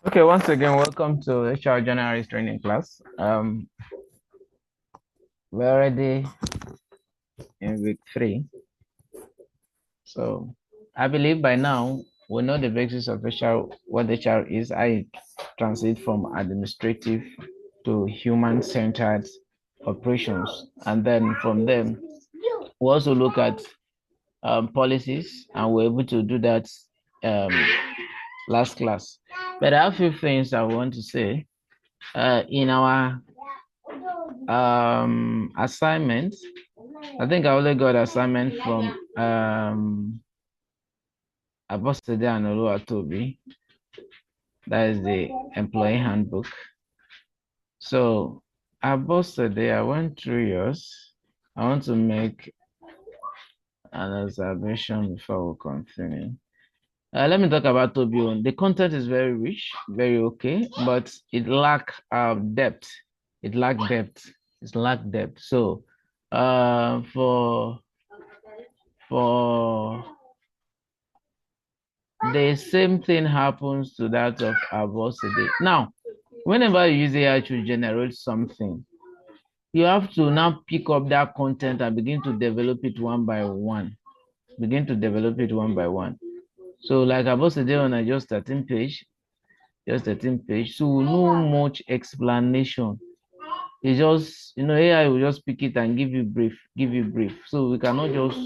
Okay, once again, welcome to HR Generalist training class. We're already in week 3. So I believe by now we know the basis of HR, what HR is. I transit from administrative to human-centered operations. And then from them, we also look at policies, and we're able to do that um, last class. But I have a few things I want to say. In our assignment, I think I only got assignment from Abosede and Oluwatobi. That is the employee handbook. So Abosede, I went through yours. I want to make an observation before we continue. Let me talk about Toby. The content is very rich, very okay, but it lack depth. It lack depth. It's lack depth. So for the same thing happens to that of Abosede. Now, whenever you use AI to generate something, you have to now pick up that content and begin to develop it one by one. Begin to develop it one by one. So like Abosede on a just 13 page, so no much explanation. It's just, AI will just pick it and give you brief. So we cannot just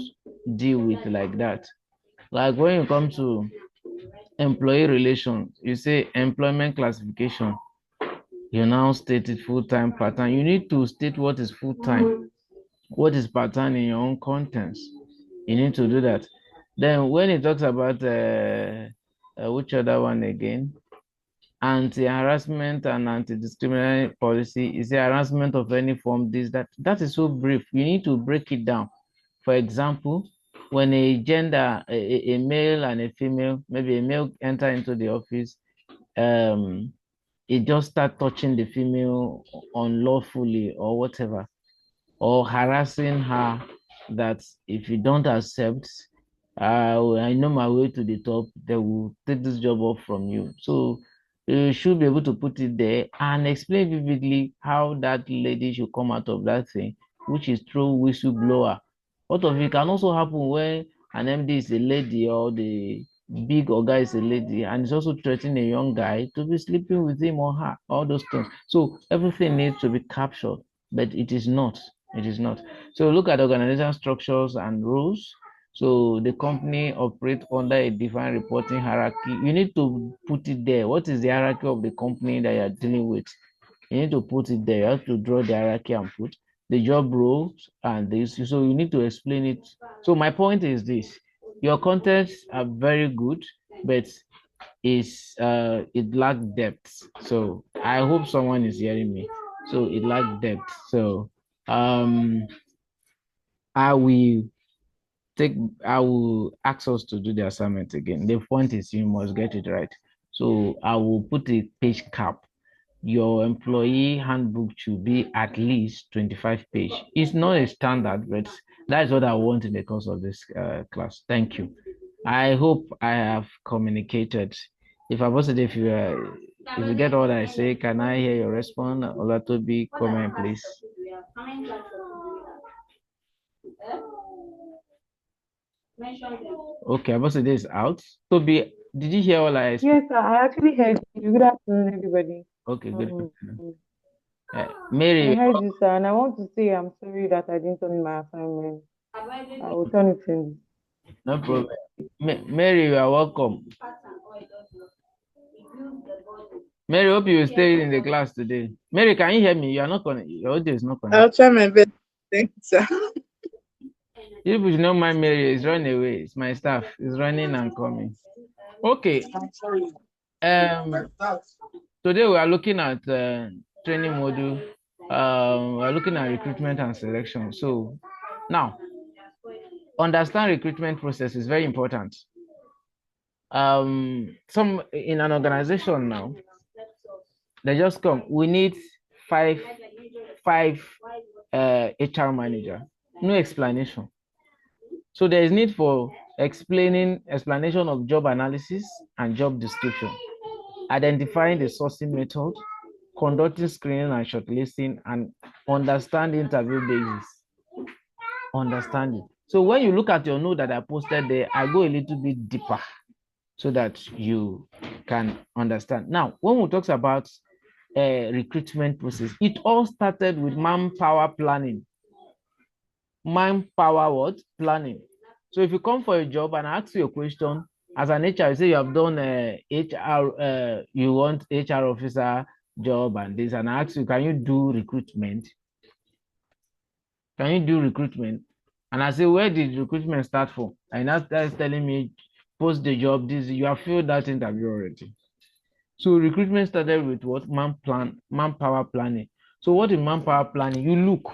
deal with like that. Like when you come to employee relations, you say employment classification, you now state it full-time, part-time. You need to state what is full-time, what is part-time in your own contents. You need to do that. Then when it talks about which other one again? Anti-harassment and anti-discriminatory policy is the harassment of any form, this, that is so brief. You need to break it down. For example, when a gender, a male and a female, maybe a male enter into the office, it just start touching the female unlawfully or whatever, or harassing her, that if you don't accept, I know my way to the top, they will take this job off from you. So you should be able to put it there and explain vividly how that lady should come out of that thing, which is through whistleblower. What of it can also happen when an MD is a lady or the big guy is a lady and is also threatening a young guy to be sleeping with him or her, all those things. So everything needs to be captured, but it is not. It is not. So look at organizational structures and rules. So the company operates under a defined reporting hierarchy. You need to put it there. What is the hierarchy of the company that you're dealing with? You need to put it there. You have to draw the hierarchy and put the job roles and this. So you need to explain it. So my point is this: your contents are very good, but it lack depth. So I hope someone is hearing me. So it lack depth. So um I will I will ask us to do the assignment again. The point is you must get it right. So I will put a page cap. Your employee handbook should be at least 25 page. It's not a standard, but that's what I want in the course of this class. Thank you. I hope I have communicated. If I was if you get what I say, can I hear your response? Olatobi, comment, please. Okay, Abosede is out. Toby, did you hear all I explained? Yes, sir, I actually heard you. Good afternoon, everybody. Okay, good. Um, I Mary, heard you, sir, and I want to say I'm sorry that I didn't turn in my assignment. I will turn it in. no problem. Mary, you are welcome. Mary, hope you will stay in the class today. Mary, can you hear me? You are not connected. Your audio is not connected. I'll try my best. Thank you, sir. If you know my Mary is running away. It's my staff. It's running and coming. Okay. Today we are looking at training module. We're looking at recruitment and selection. So now, understand recruitment process is very important. Some in an organization now, they just come. We need five HR manager. No explanation. So there is need for explanation of job analysis and job description. identifying the sourcing method, conducting screening and shortlisting, and understanding interview basis. Understanding. So when you look at your note that I posted there, I go a little bit deeper so that you can understand. Now, when we talk about recruitment process, it all started with manpower planning. Manpower what? Planning. So if you come for a job and I ask you a question, as an HR, you say you have done HR, you want HR officer job and this, and I ask you, can you do recruitment? Can you do recruitment? And I say, where did recruitment start from? And that's telling me, post the job, this, you have filled that interview already. So recruitment started with what? Manpower planning. So what is manpower planning? You look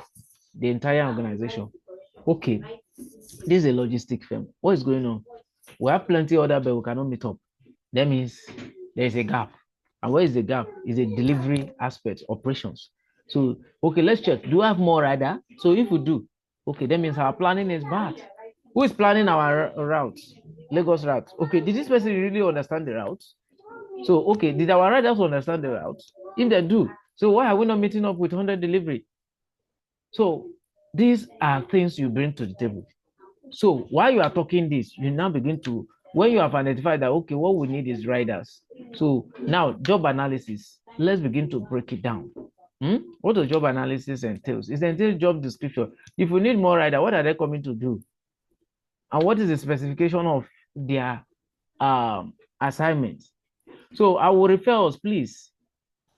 the entire organization. Okay, this is a logistic firm. What is going on? We have plenty other, but we cannot meet up. That means there is a gap. And where is the gap? Is a delivery aspect, operations. So, okay, let's check. Do we have more rider? So if we do, okay, that means our planning is bad. Who is planning our routes? Lagos route. Okay, did this person really understand the routes? So, okay, did our riders understand the routes? If they do, so why are we not meeting up with 100 delivery? So these are things you bring to the table. So while you are talking this, you now begin to, when you have identified that, okay, what we need is riders. So now job analysis, let's begin to break it down. What does job analysis entails? It entails job description. If we need more rider, what are they coming to do? And what is the specification of their assignment? So I will refer us, please.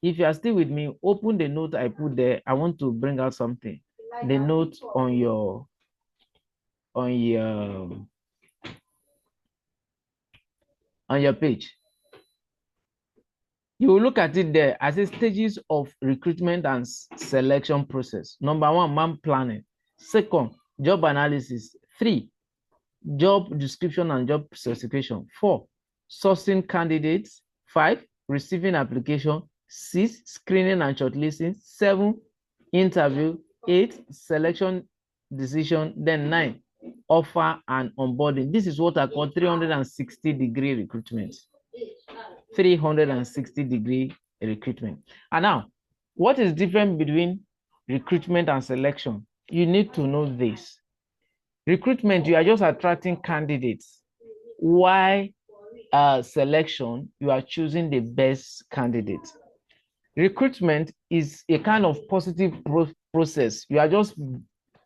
If you are still with me, open the note I put there. I want to bring out something. The note on your page. You will look at it there as a stages of recruitment and selection process. Number one, man planning. Second, job analysis. 3, job description and job specification. 4, sourcing candidates. 5, receiving application. 6, screening and shortlisting. 7, interview. 8, selection decision. Then 9, offer and onboarding. This is what I call 360-degree recruitment. 360-degree recruitment. And now, what is different between recruitment and selection? You need to know this. Recruitment, you are just attracting candidates. Why selection, you are choosing the best candidate. Recruitment is a kind of positive process. You are just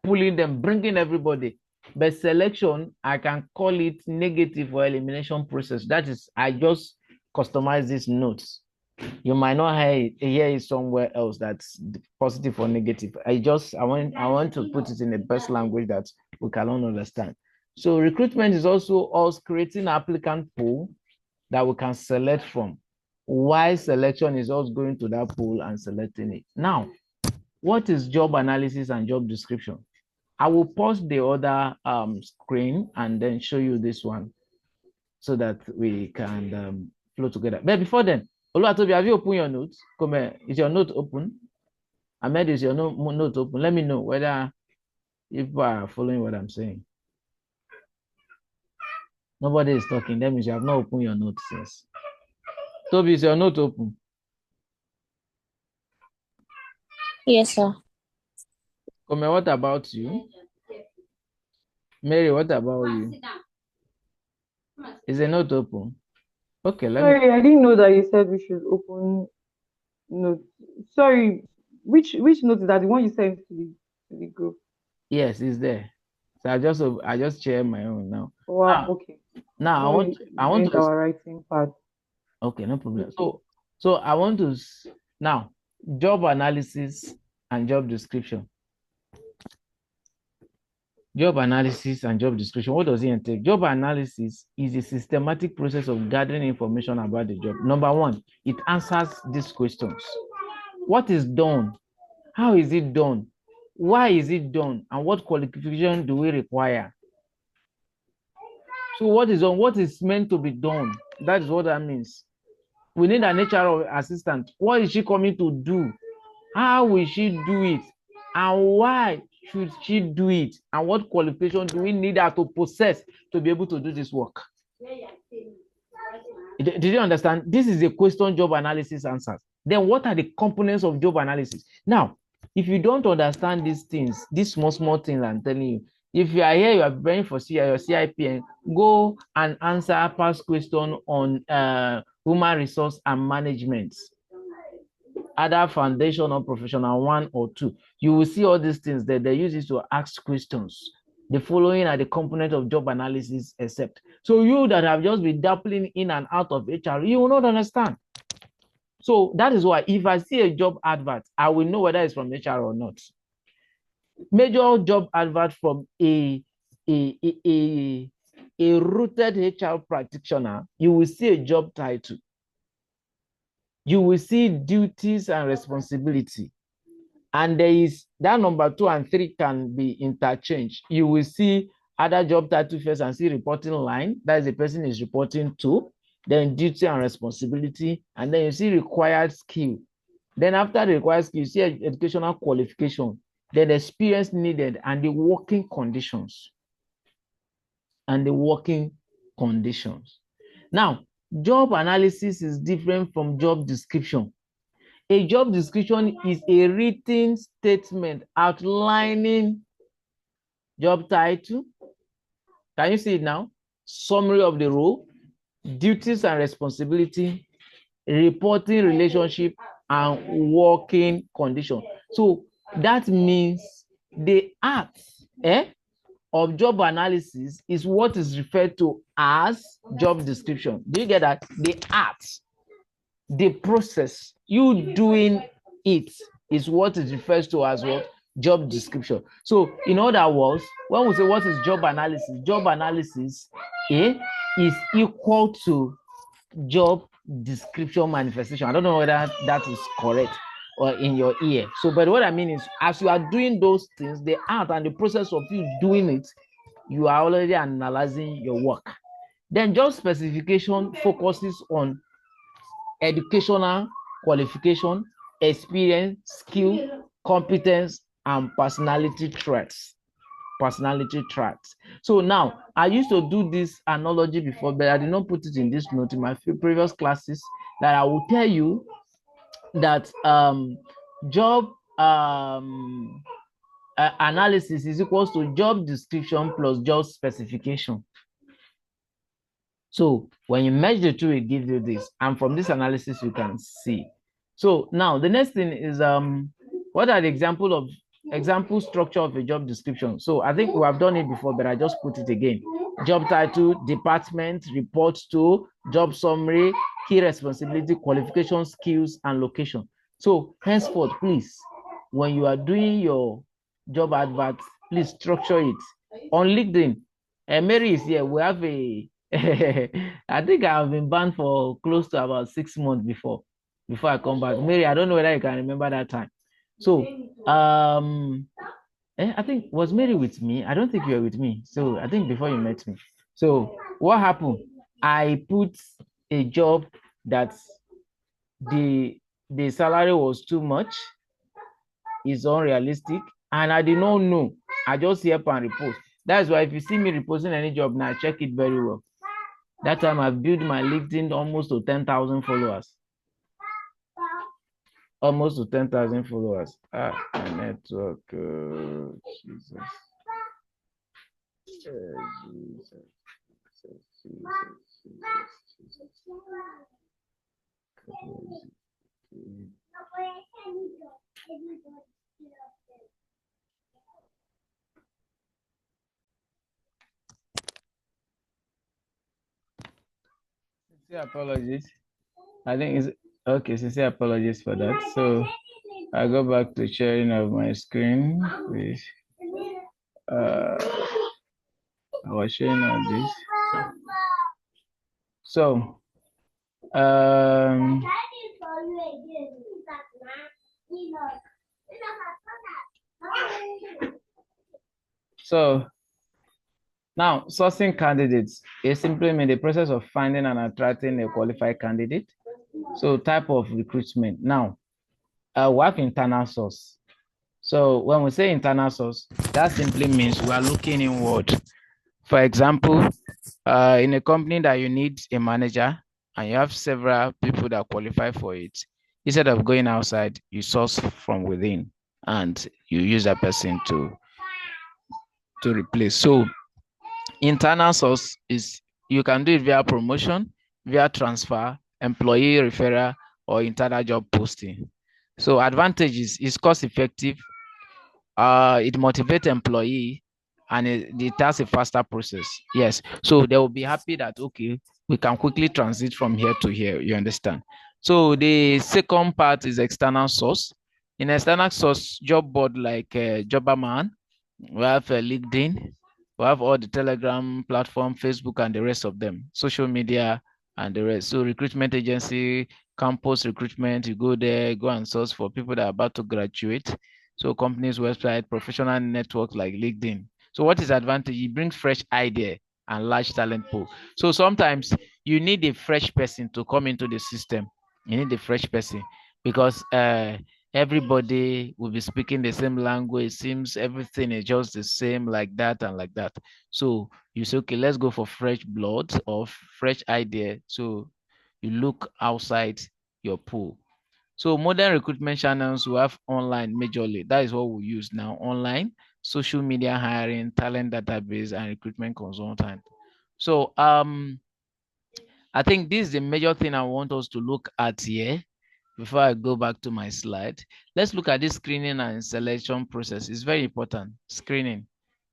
pulling them, bringing everybody. But selection, I can call it negative or elimination process. That is, I just customize these notes. You might not hear it somewhere else that's positive or negative. I want to put it in the best language that we can all understand. So recruitment is also us creating an applicant pool that we can select from. Why selection is us going to that pool and selecting it. Now, what is job analysis and job description? I will pause the other screen and then show you this one so that we can flow together. But before then, Oluwatobi, have you opened your notes? Come here. Is your note open? Ahmed, is your note open? Let me know whether you are following what I'm saying. Nobody is talking. That means you have not opened your notes since. Toby, is your note open? Yes, sir. Come here, what about you? Mary, what about you? Is the note open? Okay, let me. Sorry, I didn't know that you said we should open notes. Sorry, which note is that? The one you sent to the group? Yes, it's there. So I just share my own now. Wow, okay. Now I want to our writing part. Okay, no problem. So I want to now job analysis and job description. Job analysis and job description. What does it entail? Job analysis is a systematic process of gathering information about the job. Number one, it answers these questions. What is done? How is it done? Why is it done? And what qualification do we require? So what is done? What is meant to be done? That is what that means. We need an HR assistant. What is she coming to do? How will she do it? And why should she do it? And what qualification do we need her to possess to be able to do this work? Did you understand? This is a question job analysis answers. Then what are the components of job analysis? Now, if you don't understand these things, these small things I'm telling you, if you are here, you are preparing for your CIPN, go and answer past question on human resource and management, either foundation or professional 1 or 2. You will see all these things that they use it to ask questions. The following are the component of job analysis except. So you that have just been dabbling in and out of HR, you will not understand. So that is why if I see a job advert, I will know whether it's from HR or not. Major job advert from a rooted HR practitioner, you will see a job title. You will see duties and responsibility. And there is that number 2 and 3 can be interchanged. You will see other job title first and see reporting line. That is the person is reporting to. Then duty and responsibility. And then you see required skill. Then after the required skill, you see educational qualification. Then the experience needed and the working conditions. Now, job analysis is different from job description. A job description is a written statement outlining job title. Can you see it now? Summary of the role, duties and responsibility, reporting relationship, and working condition. So that means the art of job analysis is what is referred to as job description. Do you get that? The art, the process, you doing it is what it refers to as what? Job description. So in other words, when we say what is job analysis is equal to job description manifestation. I don't know whether that is correct or in your ear. So, but what I mean is, as you are doing those things, the art and the process of you doing it, you are already analyzing your work. Then job specification focuses on educational qualification, experience, skill, competence, and personality traits. So now, I used to do this analogy before, but I did not put it in this note in my previous classes, that I will tell you that job analysis is equals to job description plus job specification. So when you merge the two, it gives you this. And from this analysis, you can see. So now the next thing is what are the example structure of a job description? So I think we have done it before, but I just put it again. Job title, department, report to, job summary, key responsibility, qualification, skills, and location. So henceforth, please, when you are doing your job advert, please structure it. On LinkedIn, Mary is here. We have a I think I have been banned for close to about 6 months before I come back. Mary, I don't know whether you can remember that time. So I think was Mary with me? I don't think you were with me. So I think before you met me. So what happened? I put a job that the salary was too much, is unrealistic, and I did not know. I just help and repost. That's why if you see me reposting any job now, check it very well. That time I built my LinkedIn almost to 10,000 followers. Almost to 10,000 followers. My network. Jesus. Sincere apologies. I think it's okay. Sincere apologies for that. So I go back to sharing of my screen, please. I was sharing all this. So now sourcing candidates is simply mean the process of finding and attracting a qualified candidate. So type of recruitment. Now we have internal source. So when we say internal source, that simply means we are looking inward. For example, in a company that you need a manager and you have several people that qualify for it, instead of going outside, you source from within and you use that person to replace. So internal source is you can do it via promotion, via transfer, employee referral, or internal job posting. So advantages is cost effective, it motivates employee, and it has a faster process. Yes, so they will be happy that okay, we can quickly transit from here to here. You understand? So the second part is external source. In external source, job board like Jobberman, we have LinkedIn, we have all the Telegram platform, Facebook, and the rest of them, social media and the rest. So recruitment agency, campus recruitment, you go there, go and source for people that are about to graduate. So companies' website, professional network like LinkedIn. So what is advantage? It brings fresh idea and large talent pool. So sometimes you need a fresh person to come into the system. You need a fresh person because everybody will be speaking the same language. It seems everything is just the same like that and like that. So you say, okay, let's go for fresh blood or fresh idea. So you look outside your pool. So modern recruitment channels we have online majorly. That is what we use now. Online, social media hiring, talent database, and recruitment consultant. So I think this is the major thing I want us to look at here. Before I go back to my slide, let's look at this screening and selection process. It's very important. Screening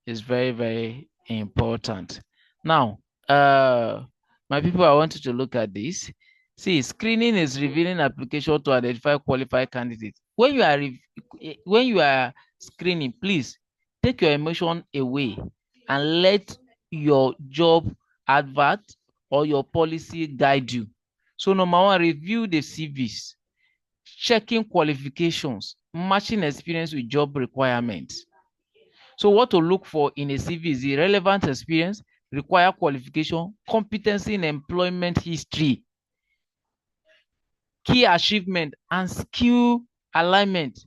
is very, very important. Now, my people, I want you to look at this. See, screening is revealing application to identify qualified candidates. When you are screening, please take your emotion away and let your job advert or your policy guide you. So number one, review the CVs, checking qualifications, matching experience with job requirements. So what to look for in a CV is the relevant experience, required qualification, competency in employment history, key achievement, and skill alignment.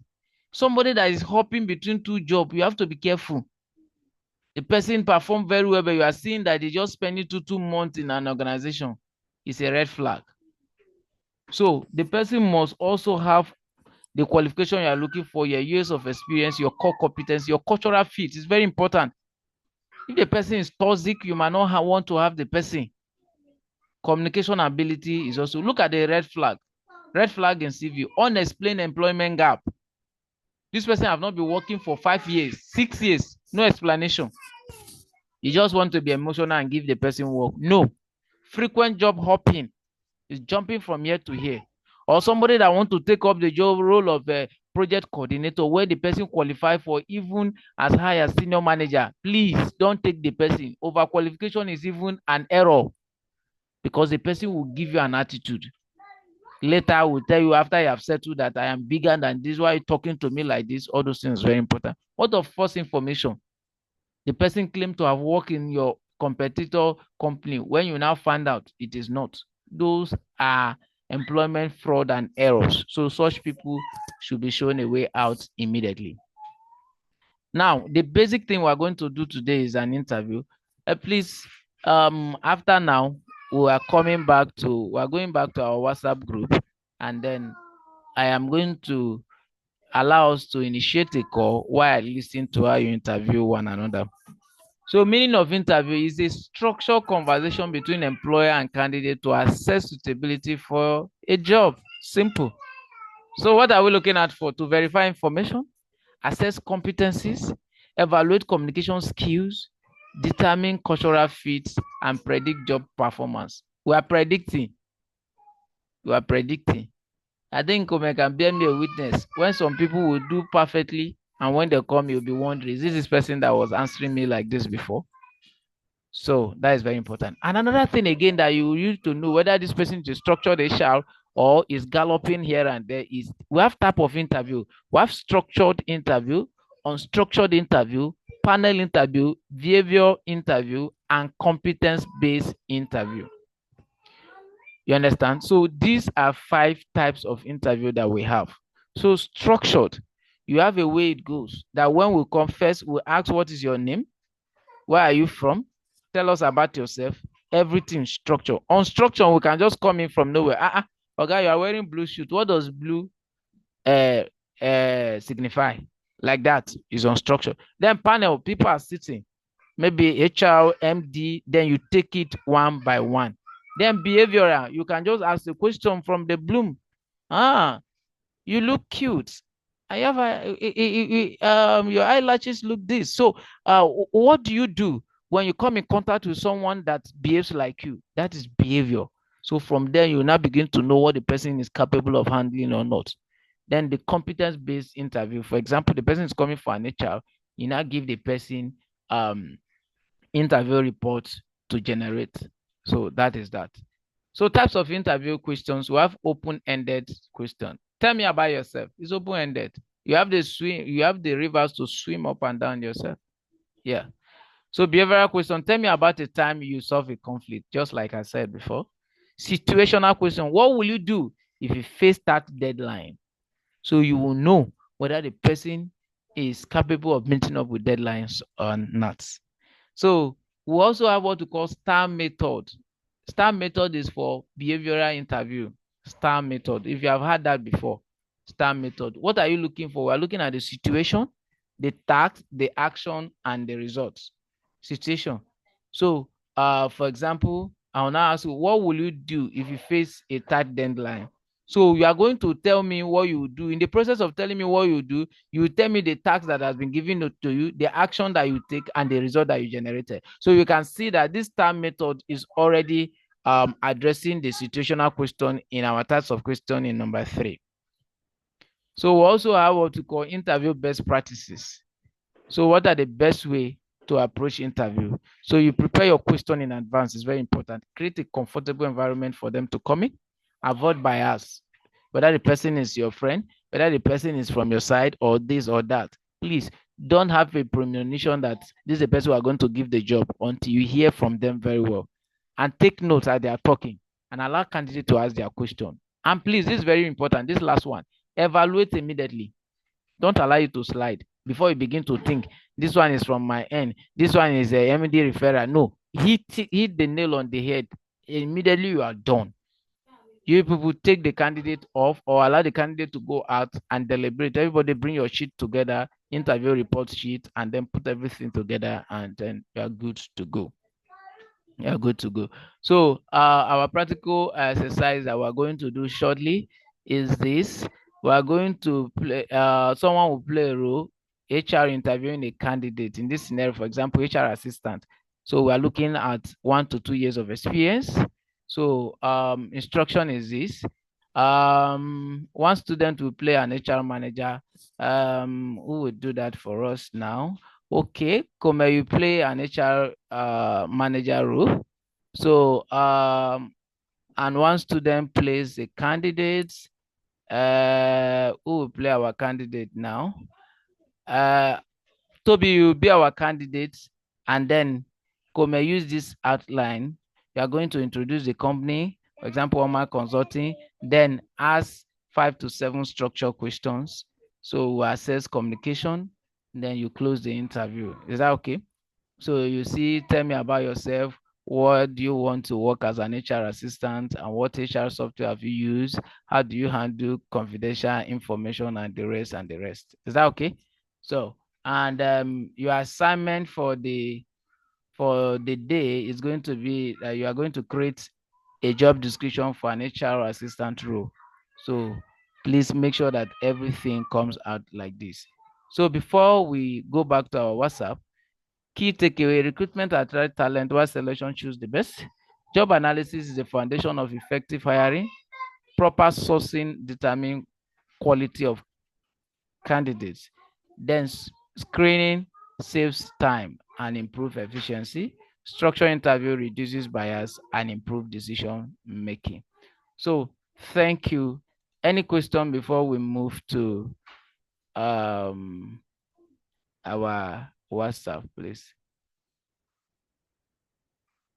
Somebody that is hopping between two jobs, you have to be careful. The person performed very well, but you are seeing that they just spending 2 months in an organization. It's a red flag. So the person must also have the qualification you are looking for, your years of experience, your core competence, your cultural fit is very important. If the person is toxic, you might not want to have the person. Communication ability is also, look at the red flag. Red flag in CV, unexplained employment gap. This person have not been working for 5 years, 6 years, no explanation. You just want to be emotional and give the person work. No. Frequent job hopping is jumping from here to here. Or somebody that want to take up the job role of a project coordinator where the person qualify for even as high as senior manager. Please don't take the person. Overqualification is even an error because the person will give you an attitude. Later, I will tell you after you have settled that I am bigger than this. Why are you talking to me like this? All those things are very important. What of false information? The person claimed to have worked in your competitor company when you now find out it is not. Those are employment fraud and errors. So such people should be shown a way out immediately. Now, the basic thing we're going to do today is an interview. Please, after now, we are going back to our WhatsApp group, and then I am going to allow us to initiate a call while listening to how you interview one another. So meaning of interview is a structured conversation between employer and candidate to assess suitability for a job. Simple. So what are we looking at for? To verify information, assess competencies, evaluate communication skills, determine cultural fits, and predict job performance. We are predicting. I think Kome can bear me a witness. When some people will do perfectly, and when they come, you'll be wondering, is this person that was answering me like this before? So that is very important. And another thing again that you need to know whether this person is structured HR or is galloping here and there is we have type of interview. We have structured interview, unstructured interview, panel interview, behavior interview, and competence-based interview. You understand? So these are 5 types of interview that we have. So structured, you have a way it goes that when we come first, we ask what is your name, where are you from, tell us about yourself, everything structure. On structure, we can just come in from nowhere. Okay, you are wearing blue suit. What does blue signify? Like that is on structure. Then panel, people are sitting, maybe HR, MD, then you take it one by one. Then behavioral, you can just ask a question from the bloom. You look cute. I have your eyelashes look this. So what do you do when you come in contact with someone that behaves like you? That is behavior. So from there, you now begin to know what the person is capable of handling or not. Then the competence-based interview. For example, the person is coming for an HR, you now give the person interview reports to generate. So that is that. So types of interview questions, we have open-ended question. Tell me about yourself. It's open-ended. You have the rivers to swim up and down yourself. Yeah. So behavioral question, tell me about the time you solve a conflict, just like I said before. Situational question, what will you do if you face that deadline? So you will know whether the person is capable of meeting up with deadlines or not. So we also have what we call STAR method. STAR method is for behavioral interview. STAR method. If you have had that before, STAR method. What are you looking for? We're looking at the situation, the task, the action, and the results. Situation. So, for example, I'll now ask you, what will you do if you face a tight deadline? So you are going to tell me what you do. In the process of telling me what you do, you tell me the task that has been given to you, the action that you take, and the result that you generated. So you can see that this STAR method is already addressing the situational question in our types of question in number 3. So we also have what we call interview best practices. So what are the best way to approach interview? So you prepare your question in advance. It's very important. Create a comfortable environment for them to come in. Avoid bias. Whether the person is your friend, whether the person is from your side or this or that. Please don't have a premonition that this is the person who are going to give the job until you hear from them very well. And take notes as they are talking and allow candidates to ask their question. And please, this is very important. This last one, evaluate immediately. Don't allow you to slide before you begin to think this one is from my end, this one is a MD referral. No, hit the nail on the head. Immediately you are done. You people take the candidate off or allow the candidate to go out and deliberate. Everybody bring your sheet together, interview report sheet, and then put everything together, and then you are good to go. You're good to go. So our practical exercise that we're going to do shortly is this. We're going to play, someone will play a role, HR interviewing a candidate. In this scenario, for example, HR assistant. So we're looking at 1 to 2 years of experience. So instruction is this. One student will play an HR manager. Who will do that for us now? Okay, Kome, you play an HR manager role. So, and one student plays a candidate. Who will play our candidate now? Toby, you will be our candidate, and then Kome, use this outline. You are going to introduce the company, for example, Oma Consulting, then ask 5 to 7 structure questions. So we assess communication, then you close the interview. Is that okay? So you see, tell me about yourself. What do you want to work as an HR assistant, and what HR software have you used? How do you handle confidential information and the rest and the rest? Is that okay? So, and your assignment for the day is going to be that you are going to create a job description for an HR assistant role. So please make sure that everything comes out like this. So before we go back to our WhatsApp, key takeaway: recruitment attract talent while selection choose the best. Job analysis is the foundation of effective hiring. Proper sourcing determine quality of candidates. Then screening saves time and improve efficiency. Structure interview reduces bias and improve decision making. So thank you. Any question before we move to our WhatsApp, please?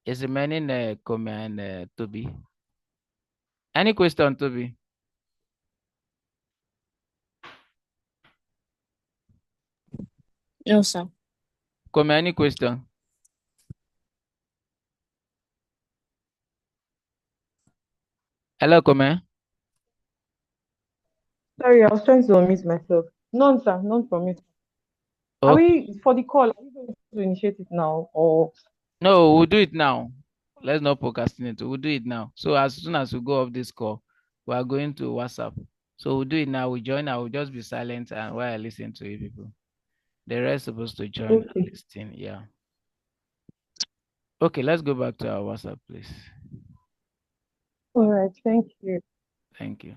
Is remaining comment, Toby? Any question, Toby? No, sir. Comment, any question? Hello, Kome. Sorry, I was trying to unmute myself. None, sir. None from me. Are Okay. we for the call? Are we going to initiate it now, or No, we'll do it now. Let's not procrastinate. We'll do it now. So as soon as we go off this call, we are going to WhatsApp. So we'll do it now. We join. I will just be silent and while I listen to you people. The rest supposed to join and okay? listen. Yeah. Okay, let's go back to our WhatsApp, please. All right. Thank you. Thank you.